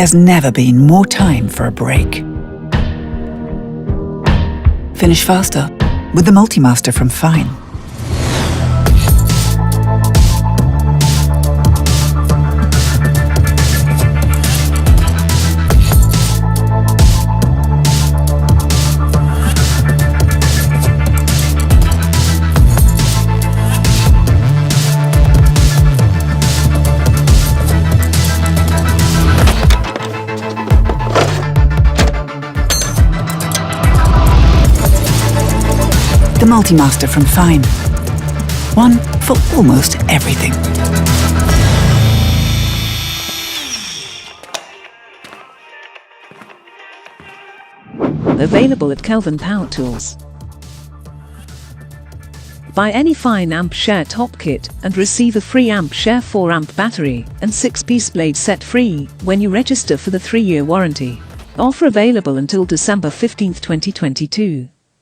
there's never been more time for a break. Finish faster with the Multimaster from Fein. The Multimaster from Fein. One for almost everything. Available at Kelvin Power Tools. Buy any Fein Ampshare top kit and receive a free Ampshare 4-amp battery and 6-piece blade set free when you register for the 3-year warranty. Offer available until December 15, 2022.